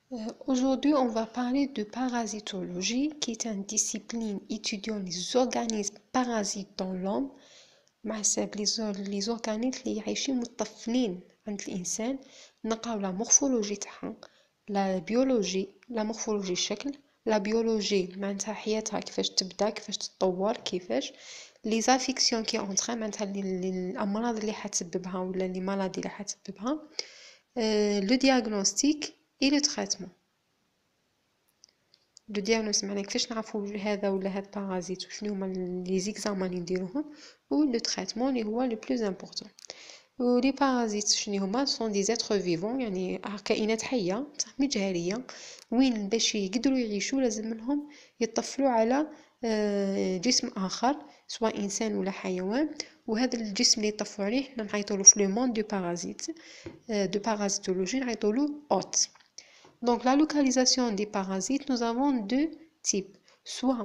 Aujourd'hui, on va parler de parasitologie, qui est une discipline étudiant les organismes parasites dans l'homme. مع حساب les organismes اللي عايشين متطفلين عند الإنسان. نقراو لا مورفولوجي تاعها، لا بيولوجي، لا مورفولوجي الشكل، لا بيولوجي معناتها حياتها كيفاش تبدا، كيفاش تتطور، كيفاش لي زافيكسيون كي اونطرا معناتها الامراض اللي حتسببها ولا لي مالادي اللي حتسببها، لو دياغنوستيك اي لو تريتمون. لو دياغنوستيك معناها كيفاش نعرفوا هذا ولا هاد بارازيت وشنو هما لي زيكزامان اللي نديروهم، و لو تريتمون اللي هو لو بلوز امبورطون. و لي بارازيت شنو هما؟ سون دي زيتر فيفون، يعني كائنات حيه بصح مجهريه، وين باش يقدروا يعيشوا لازم لهم يطفلوا على جسم اخر، سواء انسان ولا حيوان. وهذا الجسم اللي يطفلوا عليه حنا نعيطولو في لو موند دو بارازيت de parasitologie نعيطولو hôte. Donc la localisation des parasites, nous avons deux types. Soit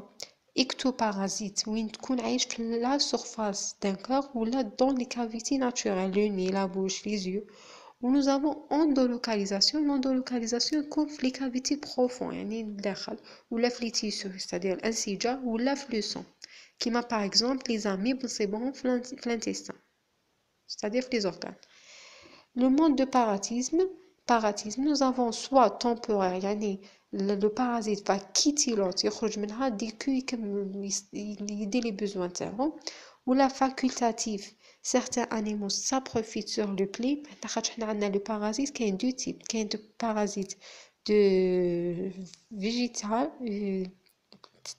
ectoparasites, où تكون عايش في la surface d'un corps, ou là dans les cavités naturelles, le nez, la bouche, les yeux. Ou nous avons endolocalisation. L'endolocalisation يكون في les cavités profondes, يعني الداخل, ou là في les tissus, c'est-à-dire الأنسجة, ou là في le sang. Qui par exemple les amibes, c'est bon في l'intestin, c'est-à-dire les organes. Le mode de parasitisme, nous avons soit temporaire, يعني le parasite va quitter l'autre يخرج منها ديكو يدير les besoins تاعو. ou la facultative, certains animaux ça profite sur le pli. خاطر حنا عندنا le parasite كاين deux types، كاين de parasite de végétal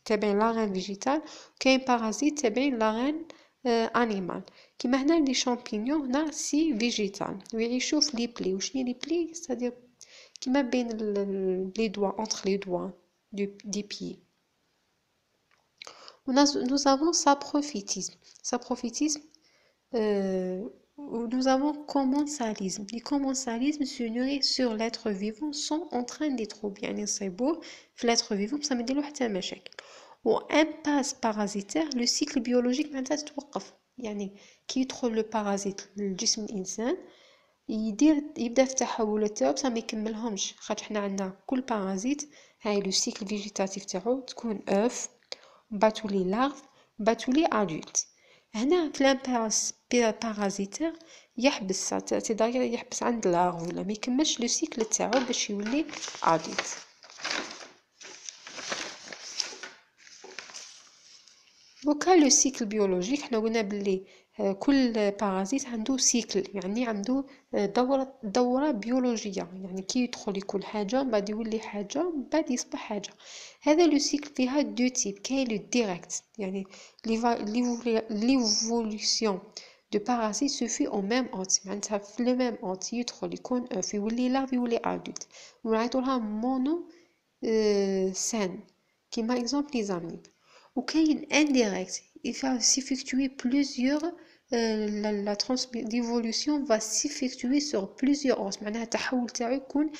تابع l'arène végétale، كاين parasite تابع l'arène animal. كيما هنا لي شامبينيون هنا سي فيجيتال ويعيشوا في لي بلي. وشني لي بلي؟ c'est-à-dire كيما بين لي دوا entre les doigts des pieds. Nous avons saprophytisme. Saprophytisme, nous avons commensalisme. Les commensalismes se nourrissent sur l'être vivant sans entraîner des troubles. يعني يصيبوه في l'être vivant بصح ما يديرلو حتى مشاكل. و impasse parasitaire, le cycle biologique معناتها تتوقف. يعني كي يدخل لو بارازيت لجسم الانسان يبدا في التحولات تاعو بصح ما يكملهمش. خاطر حنا عندنا كل بارازيت هاي لو سيكل فيجيتاتيف تاعو تكون اوف، بعد تولي لارف، بعد تولي ادولت. هنا في الامباس بارازيتير يحبس تقدر يحبس عند لارف ولا ما يكملش لو سيكل تاعو باش يولي ادولت. دوكا لو سيكل بيولوجيك حنا قلنا بلي كل بارازيت عنده سيكل، يعني عنده دورة بيولوجية. يعني كي يدخل يكون حاجة بعد يولي حاجة بعد يصبح حاجة. هذا لو سيكل فيها دو تيب، كاين لو ديريكت يعني ليفولوسيون دو بارازيت سو في او ميم اوت، معناتها في لو ميم اوت يدخل يكون اوف يولي لارف يولي ادولت، ونعيطولها مونو سان كيما اكزومبل لي زاميب. وكاين indirect, il va s'effectuer plusieurs l'évolution va s'effectuer sur plusieurs os. معناها التحول تاعو يكون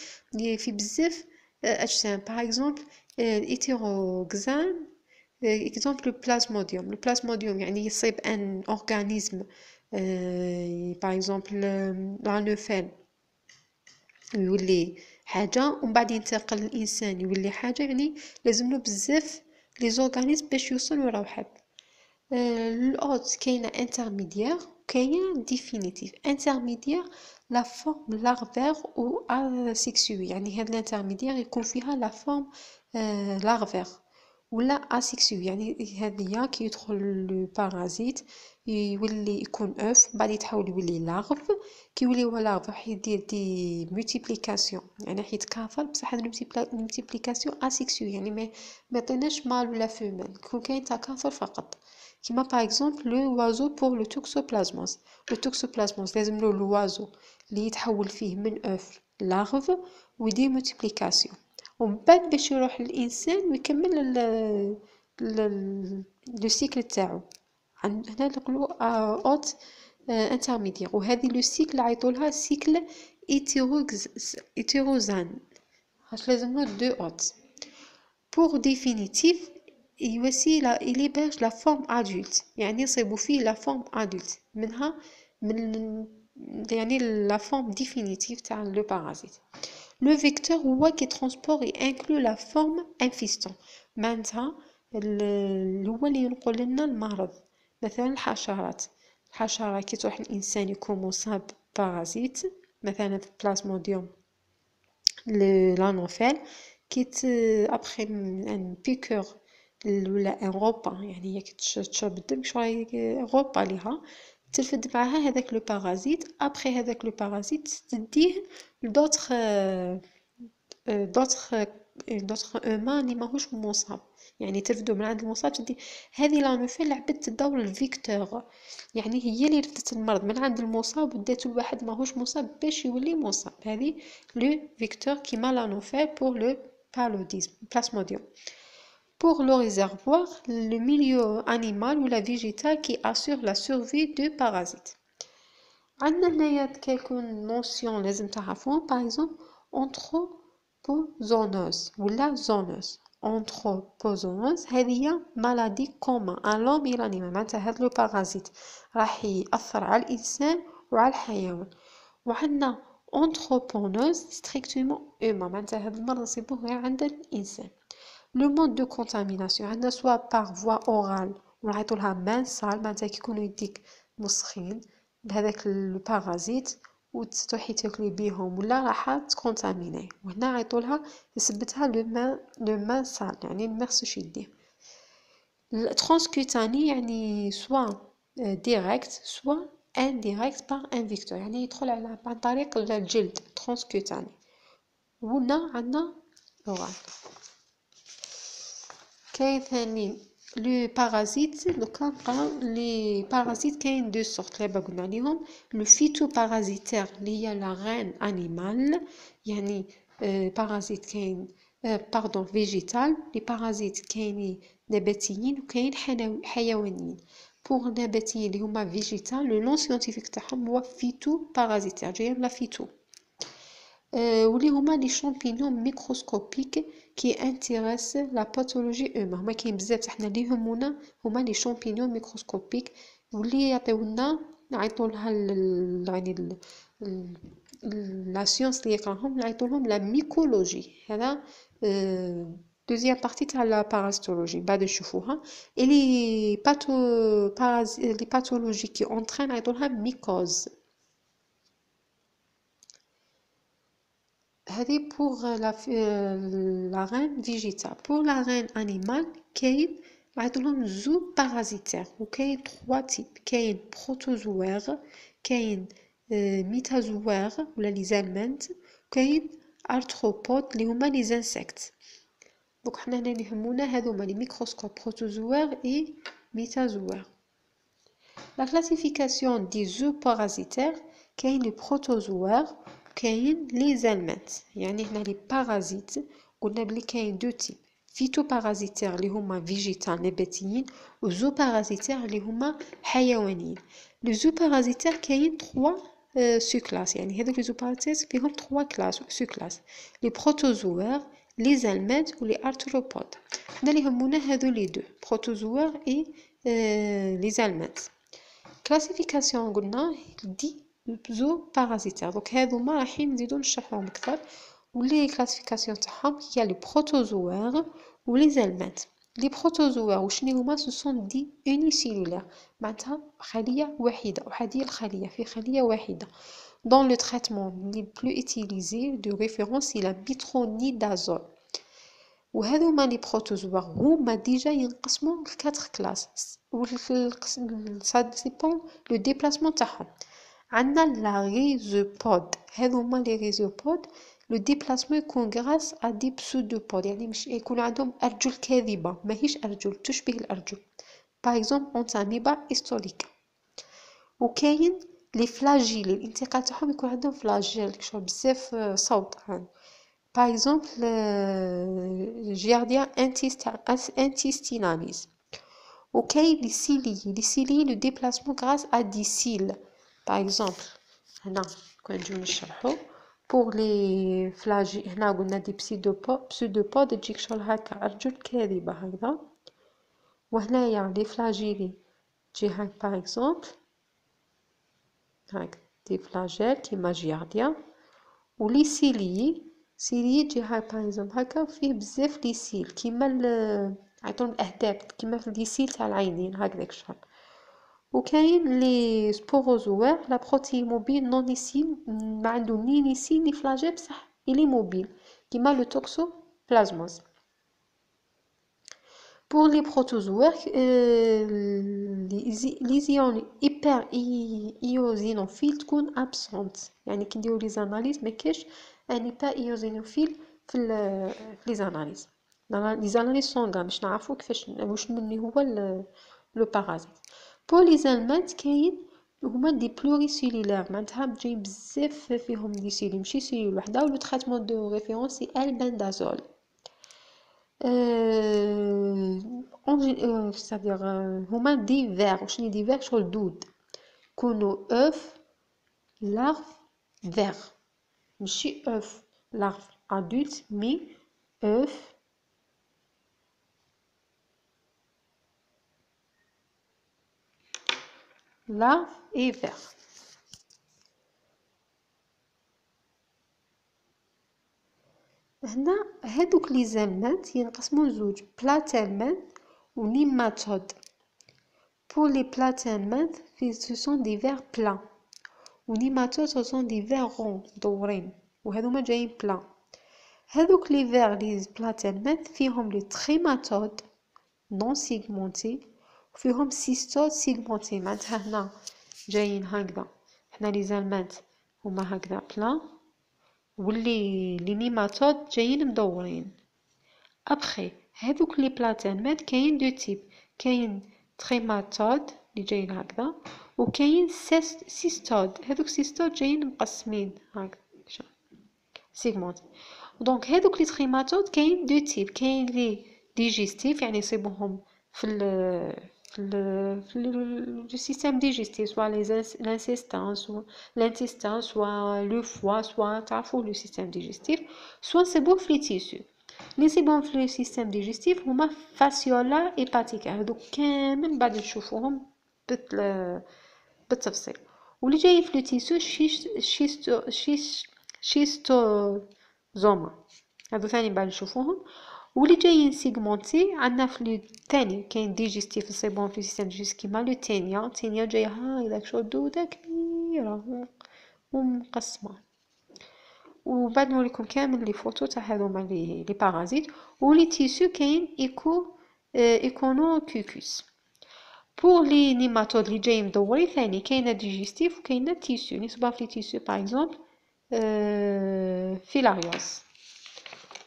في بزاف اجسام. par exemple hétéroxane exemple le plasmodium يعني يصيب un organisme par exemple l'anopheles يولي حاجة ومن بعد ينتقل الإنسان يولي حاجة. يعني لازملو بزاف لي زورغانيزم باش يوصلوا لواحد. الأوت كاينة انترميديير وكاينة ديفينيتيف. انترميديير لا فورم لارفير او اسيكسوي، يعني هاد الانترميديير يكون فيها لا فورم لارفير ولا اسيكسوي. يعني هذه كي يدخل لو بارازيت يولي يكون اوف بعد يتحول يولي لارف. كي يولي هو لارف راح يدير دي مولتيبليكاسيون، يعني راح يتكاثر بصح هاد المولتيبليكاسيون اسيكسوي، يعني ما يعطيناش مال ولا فيميل، يكون كاين تكاثر فقط. كيما باغ اكزومبل لو وازو بور لو توكسوبلازموس. لو توكسوبلازموس لازم له الوازو اللي يتحول فيه من اوف لارف ويدير مولتيبليكاسيون، ومن بعد باش يروح للانسان ويكمل لو سيكل تاعو. هنا نقولوا اوت انترميديير. وهذه لو سيكل عيطولها سيكل هيتيروزان، خاطر لازم له دو اوت. بور ديفينيتيف يواسي il héberge la forme adulte، يعني يصيبوا فيه لا فورم ادولت منها من يعني لا فورم ديفينيتيف تاع لو بارازيت. لو فيكتور هو كي ترونسبور انكلو لا فورم انفيستون، معناتها هو اللي ينقل لنا المرض. مثلا الحشرة كي تروح الانسان يكون مصاب بارازيت، مثلا في بلازموديوم لانوفيل، كي ابخي ان بيكور ولا ان روبا، يعني هي كي تشرب الدم شغل روبا ليها، ترفد معاها هذاك لو بارازيت. ابخي هذاك لو بارازيت تديه لدوطخ دوطخ اومان اللي ماهوش مصاب، يعني ترفدو من عند المصاب تدي. هذه لانوفيل لعبت دور الفيكتور، يعني هي اللي رفدت المرض من عند المصاب وداتو لواحد ماهوش مصاب باش يولي مصاب. هذه لو فيكتور كيما لانوفيل بور لو بالوديزم بلازموديوم. Pour le réservoir, le milieu animal ou la végétal qui assure la survie de parasites. عندنا هنايا quelques notions لازم تعرفوهم. par exemple anthropozoonose ولا zoonose. anthropozoonose هذه هي maladie commune à l'homme et l'animal، معناتها هذا لو بارازيت راح يأثر على الإنسان وعلى الحيوان. وعندنا anthroponose strictement humain، معناتها هذا المرض نصيبوه غير عند الإنسان. لو مود دو كونتاميناسيون عندنا سوا باغ فوا اورال ونعيطولها مانسال، معناتها كي يكونوا يديك مسخين بهذاك البارازيت وتروحي تاكلي بيهم ولا راح تكونتاميني، وهنا عيطولها يثبتها لو مانسال، يعني المرسوش يديه. الترانسكوتاني يعني سوا ديريكت سوا انديريكت باغ ان فيكتور، يعني يدخل على عن طريق الجلد ترانسكوتاني. وهنا عندنا اورال. كاين ثاني لو بارازيت. دوكا نقراو لي بارازيت كاين دو سورت اللي قلنا عليهم. لو فيتو بارازيتير اللي هي لا غين انيمال، يعني بارازيت كاين باردون فيجيتال. لي بارازيت كاينين نباتيين وكاين حيوانيين. بور نباتيين اللي هما فيجيتال لو نون سيانتيفيك تاعهم هو فيتو بارازيتير، جايه من لا فيتو. واللي هما لي شامبينيون ميكروسكوبيك كي انتريس لا باثولوجي اوما. هما كاين بزاف حنا اللي يهمونا هما لي شامبينيون ميكروسكوبيك، واللي يعطيونا نعيطولها يعني لا سيونس اللي يقراهم نعيطولهم لا ميكولوجي. هذا دوزيام بارتي تاع لا بارازيتولوجي بعد نشوفوها. اي لي لي باثولوجي كي اونطرين نعيطولها ميكوز. هذه pour la reine végétale. Pour la reine animale كاين عندهم زو بارازيتير وكاين 3 تيب. كاين بروتوزوار، كاين ميتازوار ولا لي زالمنت، كاين ارثروبود اللي هما لي زانسيكت. دونك حنا هنا اللي يهمونا هذوما لي ميكروسكوب بروتوزوار اي ميتازوار. لا كلاسيفيكاسيون دي زو بارازيتير كاين لي بروتوزوار كاين لي زالمنت. يعني هنا لي بارازيت قلنا بلي كاين دو تيب، فيتو بارازيتير اللي هما فيجيتال نباتيين وزو بارازيتير اللي هما حيوانيين. لو زو بارازيتير كاين 3 سو كلاس، يعني هذوك لي زو بارازيتير فيهم 3 كلاس سو كلاس، لي بروتوزوار لي زالمنت ولي ارثروبود. حنا اللي يهمونا هذو لي دو بروتوزوار اي لي زالمنت. كلاسيفيكاسيون قلنا دي زو بارازيتير. دونك هذوما رايحين نزيدو نشرحوهم اكثر. ولي كلاسيفيكاسيون تاعهم هي لي بروتوزوار ولي زالمنت. لي بروتوزوار وشنو هما؟ سو سون دي اوني سيلولير، معناتها خليه وحيده، احاديه الخليه في خليه واحده. دون لو تريتمون لي بلو اوتيليزي دو ريفيرونس سي لا ميترونيدازول. وهذوما لي بروتوزوار هما ديجا ينقسموا ل 4 كلاس، سا ديبون لو ديبلاسمون تاعهم. عندنا لا ريزوبود، هذوما لي ريزوبود لو ديبلاسمون يكون غراس ا دي بسودوبود، يعني مش يكون عندهم ارجل كاذبه ماهيش ارجل تشبه الارجل. باغ اكزومبل اونتاميبا هيستوليكا. وكاين لي فلاجيل الانتقال تاعهم يكون عندهم فلاجيل شغل بزاف صوت. Par exemple, Giardia intestinalis. Ok, les ciliés, le déplacement grâce à des cils. Par exemple, pour les flagellaires, on a des pseudopodes, les flagellaires, par exemple, des flagelles qui Giardia, ou les ciliés. سيري يجي هاك باغ هكا فيه بزاف لي سيل كيما عيطولهم الاهداب كيما في لي سيل تاع العينين هكذاك الشغل. وكاين لي سبوروزوار لا بروتيموبيل نون ليسين ما عنده ني ليسين ني فلاجيل بصح الي موبيل كيما لو توكسو بلازموز. Pour les protozoaires, les ions hyper eosinophiles تكون absentes. يعني كي نديرو لي زاناليز ما كاش ان hyper eosinophile في لي زاناليز. لي زاناليز سونغان باش نعرفو كيفاش واش مني هو لو بارازيت. بور لي زالمات كاين هما دي بلوريسيلولار معناتها جايين بزاف فيهم دي سيلول ماشي سيلول وحده. ولو تريتمون دو ريفيرونس سي البندازول. c'est-à-dire هما دي فيغ واش دي فيغ شغل دود كونو اوف لارف فيغ ماشي اوف لارف ادولت مي اوف لارف اي فيغ. هنا هادوك لي زالمات ينقسموا لزوج بلاتالمان و نيماتود. pour les platelminthes ce sont des vers plats و نيماتود ce sont des vers ronds مدورين وهذوما جايين بلا. هذوك لي vers لي platelminthes فيهم لي تريماتود نون سيغمونتي وفيهم سيستود سيغمونتي معناتها هنا جايين هكذا. هنا لي زالمات هما هكذا بلا واللي لي نيماتود جايين مدورين. ابخي هذوك لي بلاتالمات كاين دو تيب كاين تريماتود اللي جايين هكذا وكاين سيستود. هذوك سيستود جايين مقسمين هكذا سيغمونت. دونك هذوك لي تريماتود كاين دو تيب كاين لي ديجيستيف يعني يصيبوهم في le système digestif soit l'intestin soit le foie soit تعرفوا le système digestif soit c'est bon في les tissus. les c'est bon في le système digestif هما fasciola hépatique هذوك كامل بعد نشوفوهم بالتفصيل. واللي جاي في le tissu schistosomes هذو ثاني بعد نشوفوهم. واللي جايين سيغمونتي عندنا في الثاني كاين ديجيستيف سي بون في السيستم ديجيستيف كيما لو تينيا جايه هكذاك شغل دوده كبيره ومقسمه. وبعد نوريكم كامل لي فوتو تاع هذوما لي بارازيت. ولي تيسو كاين ايكونوكوكوس. بور لي نيماتود اللي جايين مدورين ثاني كاينه ديجيستيف وكاينه تيسو نسبه في تيسو باغ اكزومبل فيلاريوس.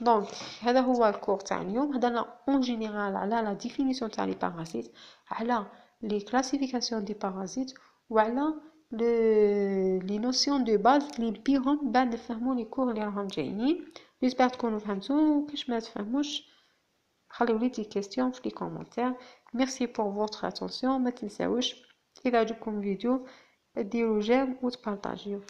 دونك هذا هو الكور تاع اليوم. هضرنا اون جينيرال على لا ديفينيسيون تاع لي بارازيت على لي كلاسيفيكاسيون دي بارازيت وعلى لي نوسيون دو باز لي بيهم بعد نفهموا لي كور اللي راهم جايين. جيسبر تكونوا فهمتوا. كاش ما تفهموش خليو لي دي كيستيون في لي كومونتير. ميرسي بور فوتر اتونسيون. ما تنساوش اذا عجبكم الفيديو ديروا جيم وتبارطاجيو.